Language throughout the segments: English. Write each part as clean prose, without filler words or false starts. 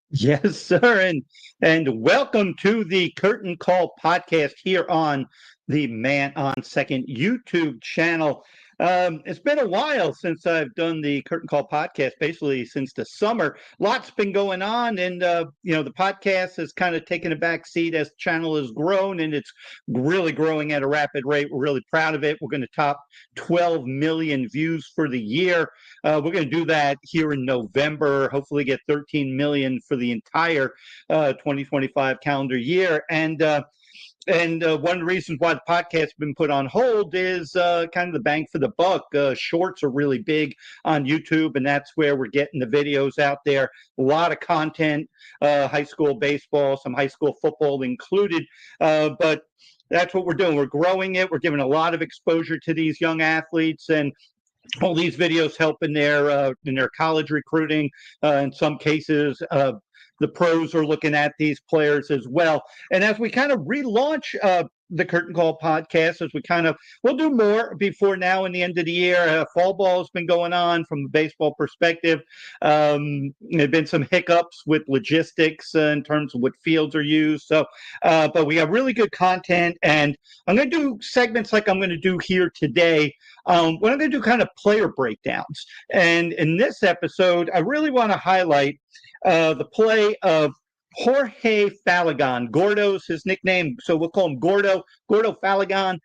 Yes, sir. And welcome to the Curtain Call podcast here on the Man on Second YouTube channel. It's been a while since I've done the Curtain Call podcast, basically since the summer. Lots been going on, and the podcast has kind of taken a back seat as the channel has grown, and it's really growing at a rapid rate. We're really proud of it. We're going to top 12 million views for the year. We're going to do that here in November, hopefully get 13 million for the entire 2025 calendar year. And one of the reasons why the podcast has been put on hold is kind of the bang for the buck. Shorts are really big on YouTube, and that's where we're getting the videos out there. A lot of content, high school baseball, some high school football included. But that's what we're doing. We're growing it. We're giving a lot of exposure to these young athletes, and all these videos help in their college recruiting. In some cases, the pros are looking at these players as well. And as we kind of relaunch the Curtain Call podcast, we'll do more before now and the end of the year. Fall ball has been going on from a baseball perspective. There have been some hiccups with logistics in terms of what fields are used. But we have really good content, and I'm going to do segments like I'm going to do here today. What I'm going to do kind of player breakdowns. And in this episode, I really want to highlight the play of Jorge Falagan. Gordo's his nickname, so we'll call him Gordo Falagan,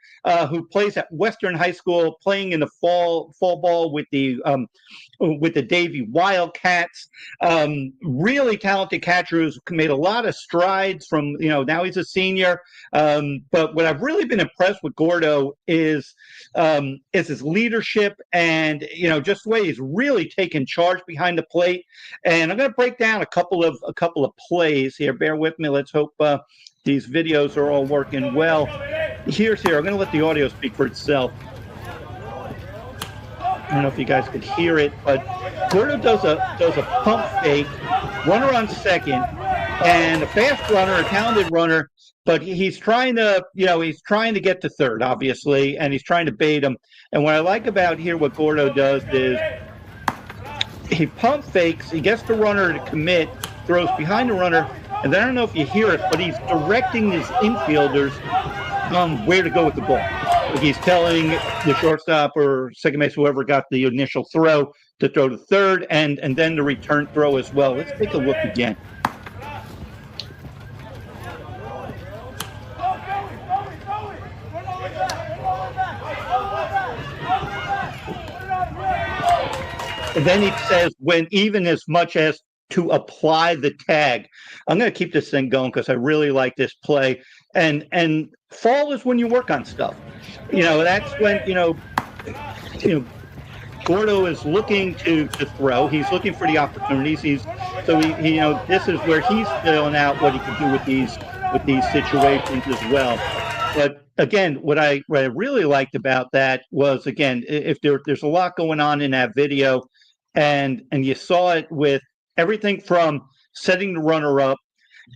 who plays at Western High School, playing in the fall ball with the Davie Wildcats. Really talented catcher who's made a lot of strides from, now he's a senior. But what I've really been impressed with Gordo is his leadership and, just the way he's really taken charge behind the plate. And I'm going to break down a couple of plays here. Bear with me. Let's hope these videos are all working well. Here. I'm going to let the audio speak for itself. I don't know if you guys could hear it, but Gordo does a pump fake, runner on second, and a fast runner, a talented runner, but he's trying to get to third, obviously, and he's trying to bait him. And what I like about here, what Gordo does is he pump fakes, he gets the runner to commit, throws behind the runner, and then I don't know if you hear it, but he's directing his infielders where to go with the ball. Like he's telling the shortstop or second base, whoever got the initial throw, to throw to third, and then the return throw as well. Let's take a look again. And then he says, when even as much as to apply the tag. I'm going to keep this thing going because I really like this play. And fall is when you work on stuff. That's when, Gordo is looking to throw. He's looking for the opportunities. This is where he's filling out what he can do with these situations as well. But again, what I really liked about that was, again, if there's a lot going on in that video, and you saw it with everything from setting the runner up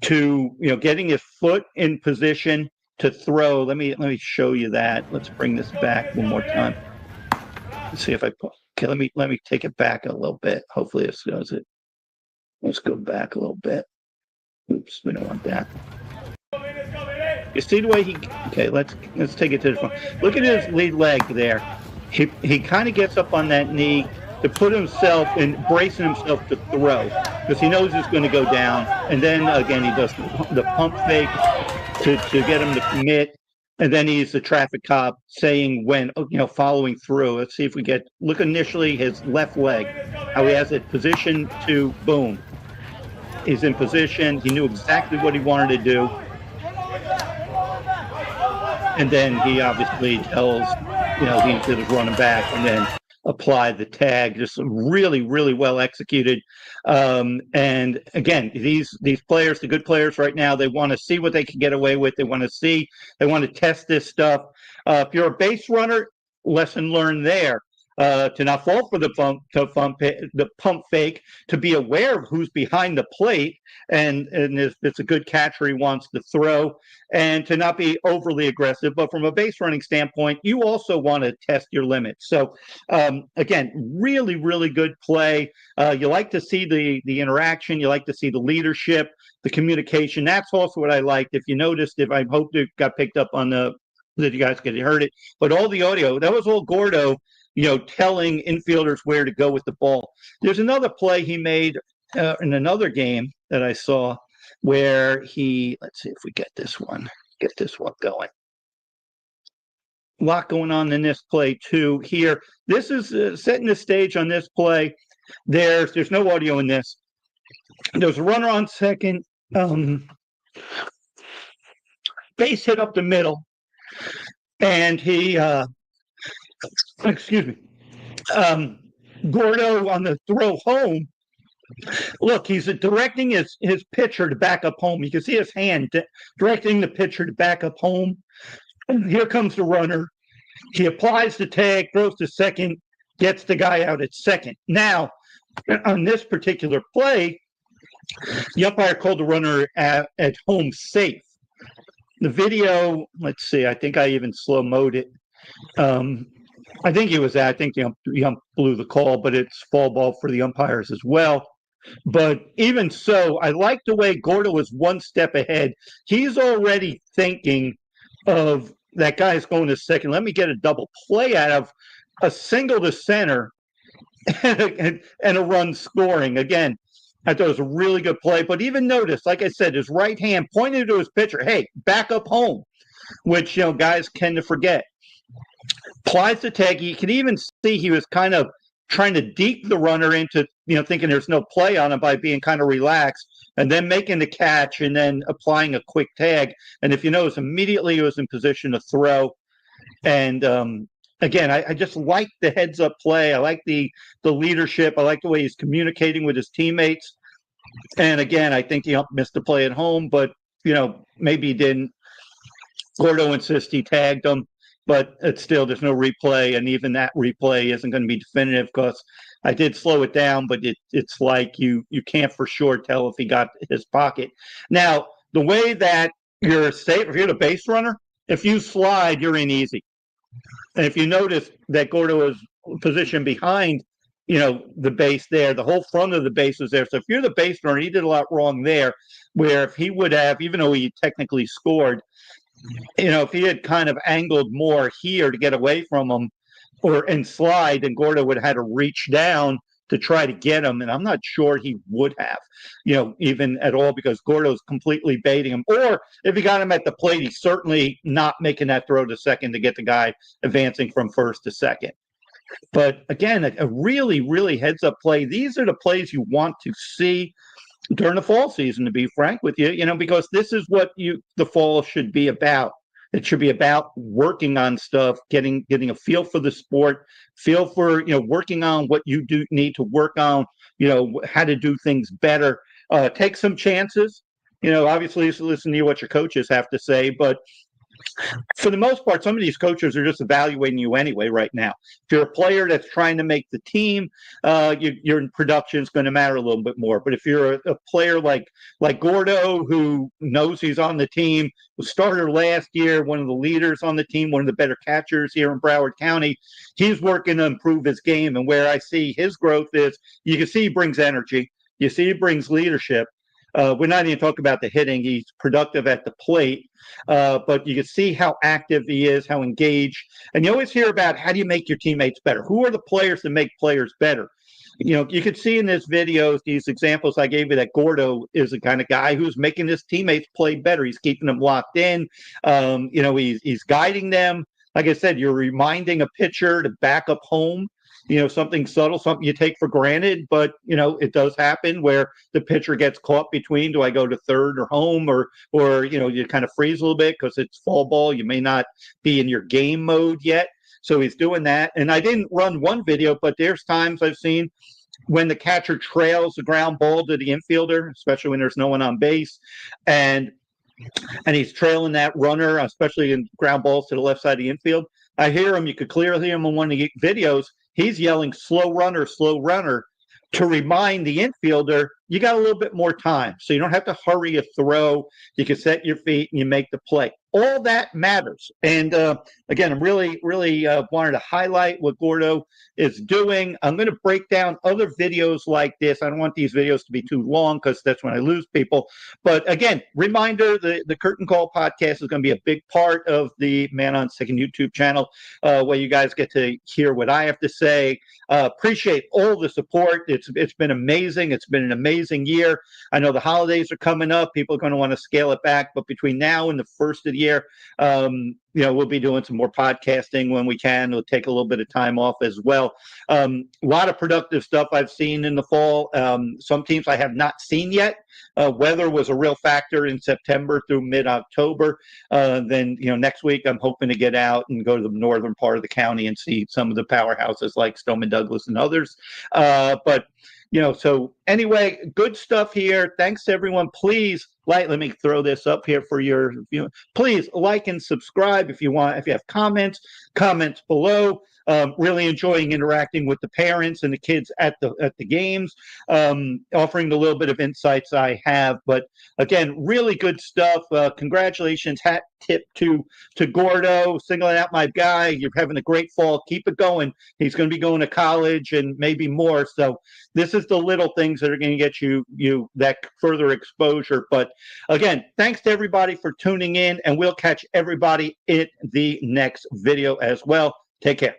to getting his foot in position to throw. Let me show you that. Let's bring this back one more time. Let's see if I put. Okay, let me take it back a little bit. Hopefully this does it. Let's go back a little bit. Oops, we don't want that. You see the way he? Okay, let's take it to the front. Look at his lead leg there. He kind of gets up on that knee to put himself and bracing himself to throw because he knows he's going to go down. And then again, he does the pump fake to get him to commit. And then he's the traffic cop saying when, following through. Let's see if we look initially his left leg, how he has it positioned to boom. He's in position. He knew exactly what he wanted to do. And then he obviously tells, he was running back and then apply the tag. Just really, really well executed. And again, these players, the good players right now, they want to see what they can get away with. They want to test this stuff. If you're a base runner, lesson learned there. to not fall for the pump fake, to be aware of who's behind the plate, and if it's a good catcher he wants to throw, and to not be overly aggressive. But from a base running standpoint, you also want to test your limits. So again, really, really good play. You like to see the interaction. You like to see the leadership, the communication. That's also what I liked. If you noticed, if I hope it got picked up on that you guys could have heard it, but all the audio, that was all Gordo, telling infielders where to go with the ball. There's another play he made in another game that I saw where let's see if we get this one going. A lot going on in this play too here. This is setting the stage on this play. There's no audio in this. There's a runner on second, base hit up the middle, and he excuse me, Gordo on the throw home. Look, he's directing his pitcher to back up home. You can see his hand directing the pitcher to back up home. And here comes the runner. He applies the tag, throws to second, gets the guy out at second. Now, on this particular play, the umpire called the runner at home safe. The video, let's see, I think I even slow-moed it. I think the ump blew the call, but it's fall ball for the umpires as well. But even so, I like the way Gordo was one step ahead. He's already thinking of that guy's going to second. Let me get a double play out of a single to center and a run scoring. Again, I thought it was a really good play. But even notice, like I said, his right hand pointed to his pitcher, hey, back up home, which, guys tend to forget. Applies the tag. You can even see he was kind of trying to deke the runner into, thinking there's no play on him by being kind of relaxed, and then making the catch and then applying a quick tag. And if you notice, immediately he was in position to throw. And again, I just like the heads-up play. I like the leadership. I like the way he's communicating with his teammates. And again, I think he missed the play at home, but, maybe he didn't. Gordo insists he tagged him. But it's still, there's no replay, and even that replay isn't going to be definitive because I did slow it down, but it's like you can't for sure tell if he got his pocket. Now, the way that you're safe, if you're the base runner, if you slide, you're in easy. And if you notice that Gordo is positioned behind, the base there, the whole front of the base is there. So if you're the base runner, he did a lot wrong there, where if he would have, even though he technically scored, if he had kind of angled more here to get away from him and slide, then Gordo would have had to reach down to try to get him. And I'm not sure he would have, even at all, because Gordo's completely baiting him. Or if he got him at the plate, he's certainly not making that throw to second to get the guy advancing from first to second. But again, a really, really heads-up play. These are the plays you want to see during the fall season, to be frank with you, because this is what the fall should be about. It should be about working on stuff, getting a feel for the sport, feel for, working on what you do need to work on, how to do things better, take some chances, obviously listen to what your coaches have to say, but for the most part, some of these coaches are just evaluating you anyway right now. If you're a player that's trying to make the team, your production is going to matter a little bit more. But if you're a player like Gordo, who knows he's on the team, was starter last year, one of the leaders on the team, one of the better catchers here in Broward County, he's working to improve his game. And where I see his growth is, you can see he brings energy. You see he brings leadership. We're not even talking about the hitting. He's productive at the plate, but you can see how active he is, how engaged. And you always hear about how do you make your teammates better? Who are the players that make players better? You could see in this video, these examples I gave you, that Gordo is the kind of guy who's making his teammates play better. He's keeping them locked in. He's guiding them. Like I said, you're reminding a pitcher to back up home. Something subtle, something you take for granted, but, it does happen where the pitcher gets caught between, do I go to third or home, or you kind of freeze a little bit because it's fall ball. You may not be in your game mode yet. So he's doing that. And I didn't run one video, but there's times I've seen when the catcher trails the ground ball to the infielder, especially when there's no one on base, and he's trailing that runner, especially in ground balls to the left side of the infield. I hear him. You could clearly hear him on one of the videos. he's yelling slow runner, to remind the infielder, you got a little bit more time. So you don't have to hurry a throw. You can set your feet and you make the play. All that matters. And again, I'm really wanted to highlight what Gordo is doing. I'm going to break down other videos like this. I don't want these videos to be too long because that's when I lose people. But again, reminder, the Curtain Call podcast is going to be a big part of the Man on Second YouTube channel, where you guys get to hear what I have to say. Appreciate all the support. It's been amazing. It's been an amazing year. I know the holidays are coming up. People are going to want to scale it back, but between now and the first of the year, we'll be doing some more podcasting when we can. We'll take a little bit of time off as well. A lot of productive stuff I've seen in the fall. Some teams I have not seen yet. Weather was a real factor in September through mid-October. Then, next week I'm hoping to get out and go to the northern part of the county and see some of the powerhouses like Stoneman Douglas and others. So anyway, good stuff here. Thanks to everyone. Please let me throw this up here for your please like and subscribe if you want. If you have comments below. Really enjoying interacting with the parents and the kids at the games, offering the little bit of insights I have. But again, really good stuff. Congratulations, hat tip to Gordo, singling out my guy. You're having a great fall. Keep it going. He's going to be going to college and maybe more. So this is the little things that are going to get you that further exposure. But again, thanks to everybody for tuning in, and we'll catch everybody in the next video as well. Take care.